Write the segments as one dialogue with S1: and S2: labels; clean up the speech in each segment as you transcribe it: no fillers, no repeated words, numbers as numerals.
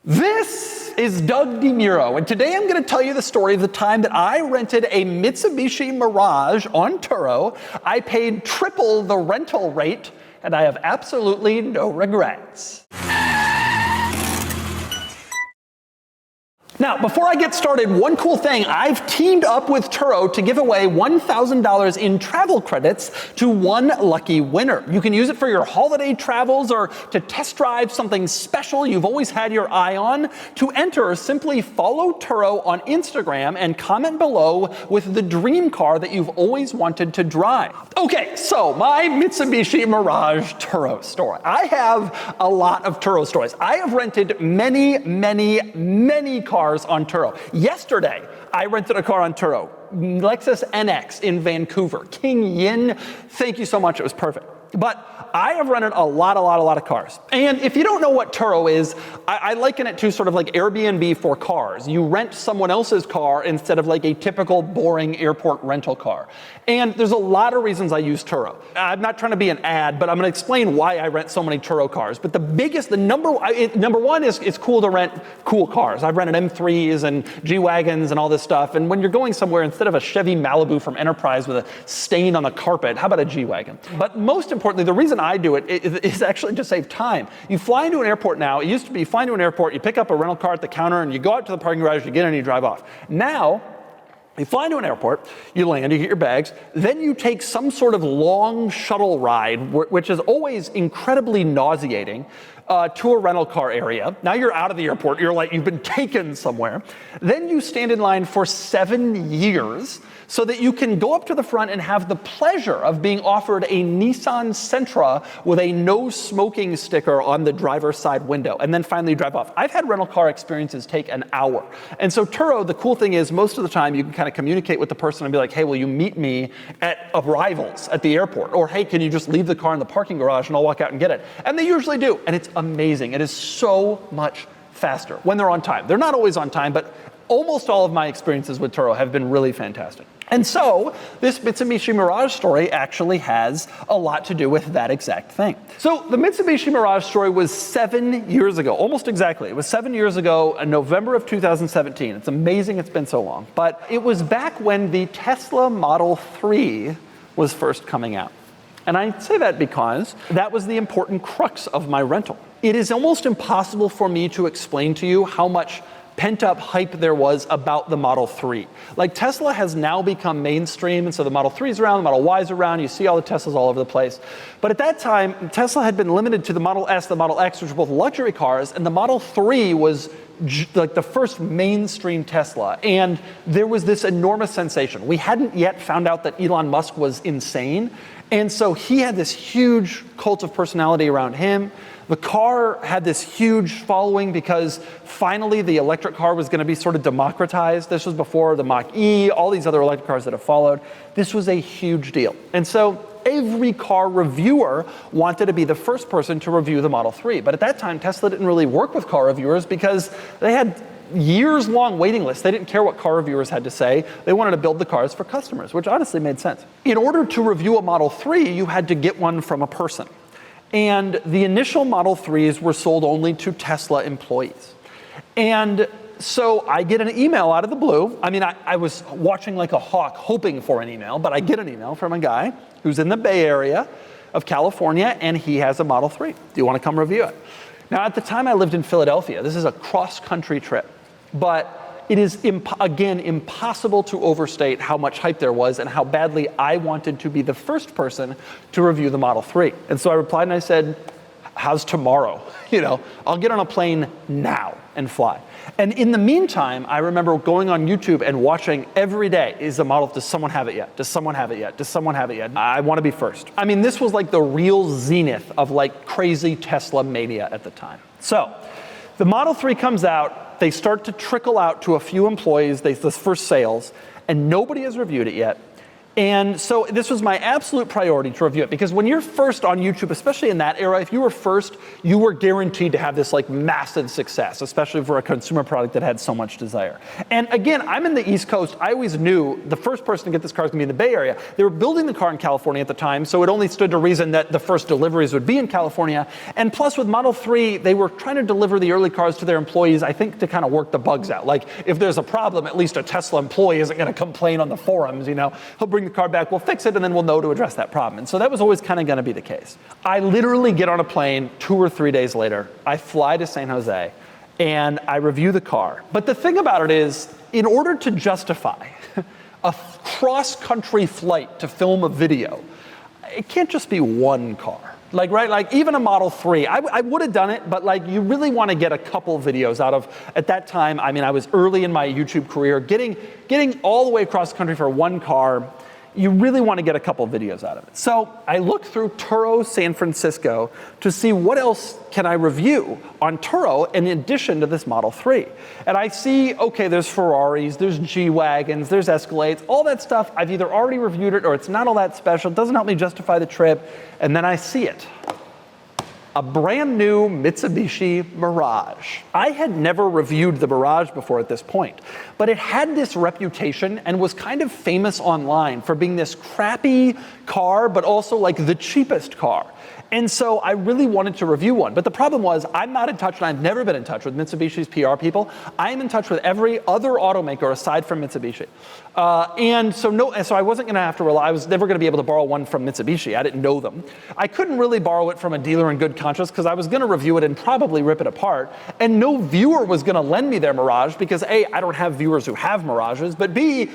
S1: This is Doug DeMuro, and today I'm going to tell you the story of the time that I rented a Mitsubishi Mirage on Turo. I paid triple the rental rate, and I have absolutely no regrets. Now, before I get started, one cool thing, I've teamed up with Turo to give away $1,000 in travel credits to one lucky winner. You can use it for your holiday travels or to test drive something special you've always had your eye on. To enter, simply follow Turo on Instagram and comment below with the dream car that you've always wanted to drive. Okay, so my Mitsubishi Mirage Turo story. I have a lot of Turo stories. I have rented many cars on Turo. Yesterday, I rented a car on Turo, Lexus NX in Vancouver. King Yin, thank you so much, it was perfect. But I have rented a lot of cars. And if you don't know what Turo is, I liken it to sort of like Airbnb for cars. You rent someone else's car instead of like a typical boring airport rental car. And there's a lot of reasons I use Turo. I'm not trying to be an ad, but I'm going to explain why I rent so many Turo cars. But number one is it's cool to rent cool cars. I've rented M3s and G-Wagons and all this stuff. And when you're going somewhere, instead of a Chevy Malibu from Enterprise with a stain on the carpet, how about a G-Wagon? But most importantly, the reason I do it is actually to save time. You fly into an airport now. It used to be you fly into an airport, you pick up a rental car at the counter, and you go out to the parking garage, you get in, and you drive off. Now, you fly into an airport, you land, you get your bags, then you take some sort of long shuttle ride, which is always incredibly nauseating, to a rental car area. Now you're out of the airport, you've been taken somewhere. Then you stand in line for 7 years so that you can go up to the front and have the pleasure of being offered a Nissan Sentra with a no smoking sticker on the driver's side window, and then finally drive off. I've had rental car experiences take an hour. And so Turo, the cool thing is most of the time you can kind of communicate with the person and be like, hey, will you meet me at arrivals at the airport? Or hey, can you just leave the car in the parking garage and I'll walk out and get it? And they usually do, and it's amazing. It is so much faster when they're on time. They're not always on time, but almost all of my experiences with Turo have been really fantastic. And so this Mitsubishi Mirage story actually has a lot to do with that exact thing. So the Mitsubishi Mirage story was 7 years ago, almost exactly. It was 7 years ago in November of 2017. It's amazing it's been so long. But it was back when the Tesla Model 3 was first coming out. And I say that because that was the important crux of my rental. It is almost impossible for me to explain to you how much pent-up hype there was about the Model 3. Like, Tesla has now become mainstream, and so the Model 3's around, the Model Y's around, you see all the Teslas all over the place. But at that time, Tesla had been limited to the Model S, the Model X, which were both luxury cars, and the Model 3 was like the first mainstream Tesla. And there was this enormous sensation. We hadn't yet found out that Elon Musk was insane, and so he had this huge cult of personality around him. The car had this huge following because finally the electric car was going to be sort of democratized. This was before the Mach-E, all these other electric cars that have followed. This was a huge deal. And so every car reviewer wanted to be the first person to review the Model 3. But at that time, Tesla didn't really work with car reviewers because they had years-long waiting lists. They didn't care what car reviewers had to say. They wanted to build the cars for customers, which honestly made sense. In order to review a Model 3, you had to get one from a person. And the initial Model 3s were sold only to Tesla employees. And so I get an email out of the blue. I mean, I was watching like a hawk hoping for an email, but I get an email from a guy who's in the Bay Area of California, and he has a Model 3. Do you want to come review it? Now, at the time I lived in Philadelphia. This is a cross-country trip, but it is, again, impossible to overstate how much hype there was and how badly I wanted to be the first person to review the Model 3. And so I replied and I said, how's tomorrow? I'll get on a plane now and fly. And in the meantime, I remember going on YouTube and watching every day, is the Model, does someone have it yet? Does someone have it yet? Does someone have it yet? I want to be first. I mean, this was like the real zenith of like crazy Tesla mania at the time. So the Model 3 comes out. They start to trickle out to a few employees, this first sales, and nobody has reviewed it yet. And so this was my absolute priority to review it, because when you're first on YouTube, especially in that era, if you were first, you were guaranteed to have this like massive success, especially for a consumer product that had so much desire. And again, I'm in the East Coast. I always knew the first person to get this car is gonna be in the Bay Area. They were building the car in California at the time, so it only stood to reason that the first deliveries would be in California. And plus with Model 3, they were trying to deliver the early cars to their employees, I think to kind of work the bugs out. Like if there's a problem, at least a Tesla employee isn't gonna complain on the forums, you know. He'll bring the car back, we'll fix it, and then we'll know to address that problem. And so that was always kind of gonna be the case. I literally get on a plane 2 or 3 days later, I fly to San Jose, and I review the car. But the thing about it is, in order to justify a cross-country flight to film a video, it can't just be one car. Like, right, like even a Model 3, I would have done it, but like you really want to get a couple videos out of, at that time, I mean, I was early in my YouTube career, getting all the way across the country for one car, you really want to get a couple videos out of it. So I looked through Turo San Francisco to see what else can I review on Turo in addition to this Model 3. And I see, okay, there's Ferraris, there's G-Wagons, there's Escalades, all that stuff, I've either already reviewed it or it's not all that special, it doesn't help me justify the trip, and then I see it. A brand new Mitsubishi Mirage. I had never reviewed the Mirage before at this point, but it had this reputation and was kind of famous online for being this crappy car, but also like the cheapest car. And so I really wanted to review one. But the problem was I'm not in touch, and I've never been in touch with Mitsubishi's PR people. I am in touch with every other automaker aside from Mitsubishi. So I wasn't gonna have to rely, I was never gonna be able to borrow one from Mitsubishi. I didn't know them. I couldn't really borrow it from a dealer in good conscience because I was gonna review it and probably rip it apart. And no viewer was gonna lend me their Mirage because A, I don't have viewers who have Mirages, but B,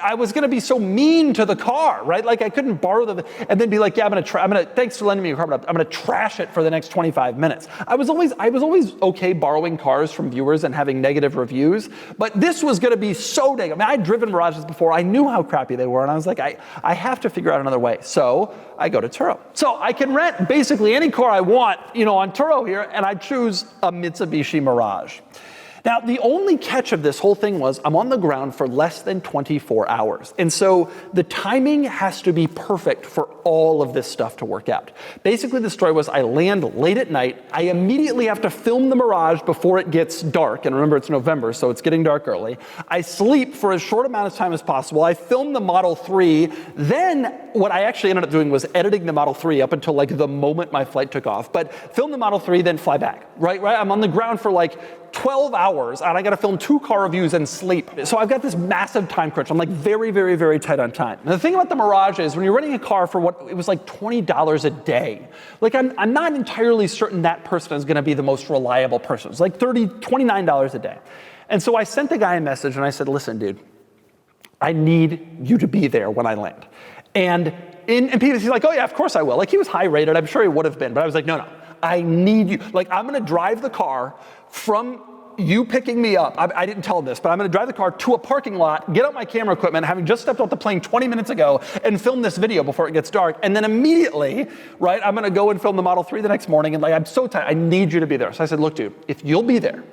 S1: I was gonna be so mean to the car, right? Like I couldn't borrow them and then be like, yeah, thanks for lending me your car, but I'm gonna trash it for the next 25 minutes. I was always okay borrowing cars from viewers and having negative reviews, but this was gonna be so negative. I mean, I'd driven Mirages before, I knew how crappy they were, and I was like, I have to figure out another way. So I go to Turo. So I can rent basically any car I want, you know, on Turo here, and I choose a Mitsubishi Mirage. Now, the only catch of this whole thing was I'm on the ground for less than 24 hours. And so the timing has to be perfect for all of this stuff to work out. Basically, the story was I land late at night. I immediately have to film the Mirage before it gets dark. And remember, it's November, so it's getting dark early. I sleep for as short amount of time as possible. I film the Model 3. Then what I actually ended up doing was editing the Model 3 up until like the moment my flight took off. But film the Model 3, then fly back, right? I'm on the ground for like 12 hours, and I gotta film 2 car reviews and sleep. So I've got this massive time crunch. I'm like very, very, very tight on time. And the thing about the Mirage is when you're renting a car for what, it was like $20 a day. Like I'm not entirely certain that person is gonna be the most reliable person. It's like $29 a day. And so I sent the guy a message and I said, listen, dude, I need you to be there when I land. And he's like, oh yeah, of course I will. Like he was high rated, I'm sure he would have been, but I was like, no, I need you. Like I'm gonna drive the car from you picking me up. I didn't tell him this, but I'm gonna drive the car to a parking lot, get out my camera equipment, having just stepped off the plane 20 minutes ago, and film this video before it gets dark. And then immediately, right, I'm gonna go and film the Model 3 the next morning, and like, I'm so tired, I need you to be there. So I said, look, dude, if you'll be there,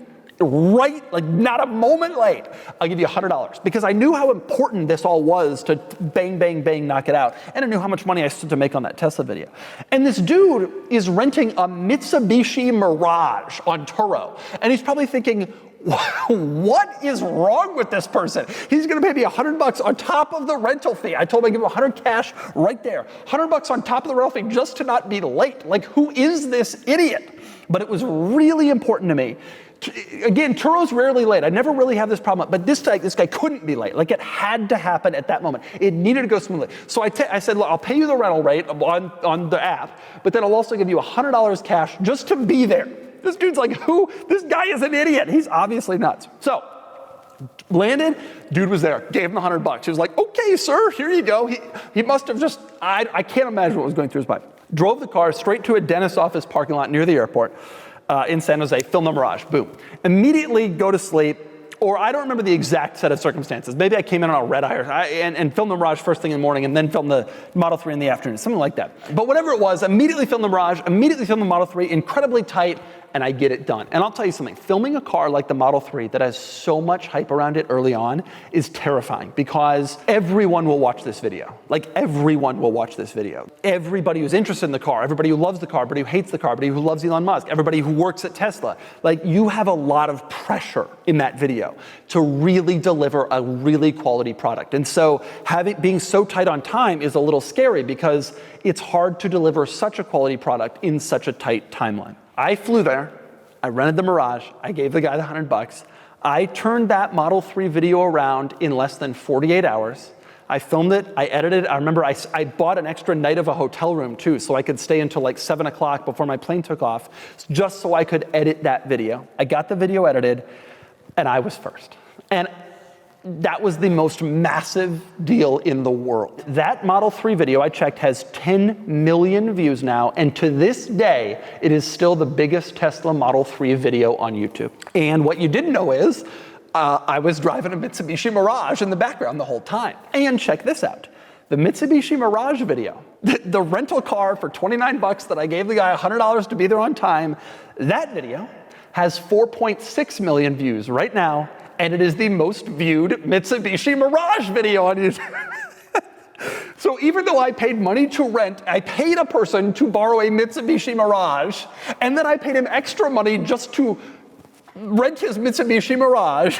S1: right, like not a moment late, I'll give you $100. Because I knew how important this all was to bang, bang, bang, knock it out. And I knew how much money I stood to make on that Tesla video. And this dude is renting a Mitsubishi Mirage on Turo. And he's probably thinking, what is wrong with this person? He's gonna pay me $100 on top of the rental fee. I told him I'd give him 100 cash right there. $100 on top of the rental fee just to not be late. Like, who is this idiot? But it was really important to me. Again, Turo's rarely late. I never really have this problem, but this guy couldn't be late. Like it had to happen at that moment. It needed to go smoothly. So I said, look, I'll pay you the rental rate on the app, but then I'll also give you $100 cash just to be there. This dude's like, who? This guy is an idiot. He's obviously nuts. So landed, dude was there, gave him the $100. He was like, okay, sir, here you go. He must have just, I can't imagine what was going through his mind. Drove the car straight to a dentist's office parking lot near the airport. In San Jose, film the Mirage, boom. Immediately go to sleep, or I don't remember the exact set of circumstances. Maybe I came in on a red eye and filmed the Mirage first thing in the morning and then filmed the Model 3 in the afternoon, something like that. But whatever it was, immediately filmed the Mirage, immediately filmed the Model 3, incredibly tight, and I get it done. And I'll tell you something, filming a car like the Model 3 that has so much hype around it early on is terrifying because everyone will watch this video. Like everyone will watch this video. Everybody who's interested in the car, everybody who loves the car, everybody who hates the car, everybody who loves Elon Musk, everybody who works at Tesla. Like you have a lot of pressure in that video to really deliver a really quality product. And so being so tight on time is a little scary because it's hard to deliver such a quality product in such a tight timeline. I flew there, I rented the Mirage, I gave the guy the $100. I turned that Model 3 video around in less than 48 hours. I filmed it, I edited it. I remember I bought an extra night of a hotel room too, so I could stay until like 7 o'clock before my plane took off, just so I could edit that video. I got the video edited, and I was first. And that was the most massive deal in the world. That Model 3 video I checked has 10 million views now, and to this day, it is still the biggest Tesla Model 3 video on YouTube. And what you didn't know is, I was driving a Mitsubishi Mirage in the background the whole time. And check this out. The Mitsubishi Mirage video, the rental car for $29 that I gave the guy $100 to be there on time, that video has 4.6 million views right now, and it is the most viewed Mitsubishi Mirage video on YouTube. So even though I paid money to rent, I paid a person to borrow a Mitsubishi Mirage, and then I paid him extra money just to rent his Mitsubishi Mirage.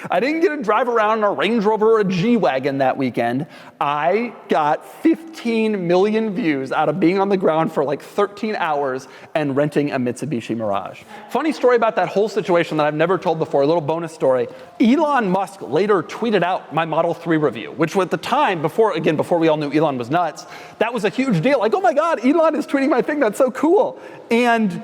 S1: I didn't get to drive around in a Range Rover or a G-Wagon that weekend. I got 15 million views out of being on the ground for like 13 hours and renting a Mitsubishi Mirage. Funny story about that whole situation that I've never told before, a little bonus story. Elon Musk later tweeted out my Model 3 review, which at the time, before we all knew Elon was nuts, that was a huge deal. Like, oh my God, Elon is tweeting my thing, that's so cool. And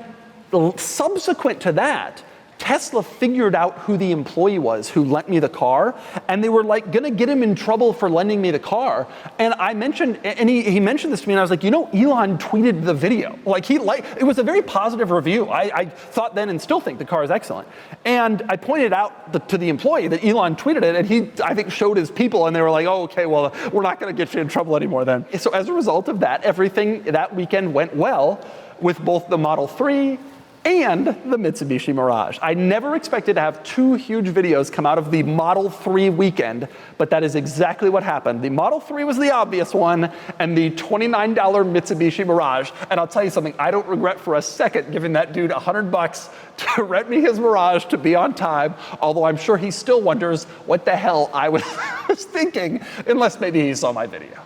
S1: subsequent to that, Tesla figured out who the employee was who lent me the car, and they were like gonna get him in trouble for lending me the car. And I mentioned, and he mentioned this to me, and I was like, you know, Elon tweeted the video. It was a very positive review. I thought then and still think the car is excellent. And I pointed out to the employee that Elon tweeted it, and he, I think, showed his people, and they were like, oh, okay, well, we're not gonna get you in trouble anymore then. So as a result of that, everything that weekend went well with both the Model 3 and the Mitsubishi Mirage. I never expected to have two huge videos come out of the Model 3 weekend, but that is exactly what happened. The Model 3 was the obvious one, and the $29 Mitsubishi Mirage. And I'll tell you something, I don't regret for a second giving that dude $100 to rent me his Mirage to be on time, although I'm sure he still wonders what the hell I was thinking, unless maybe he saw my video.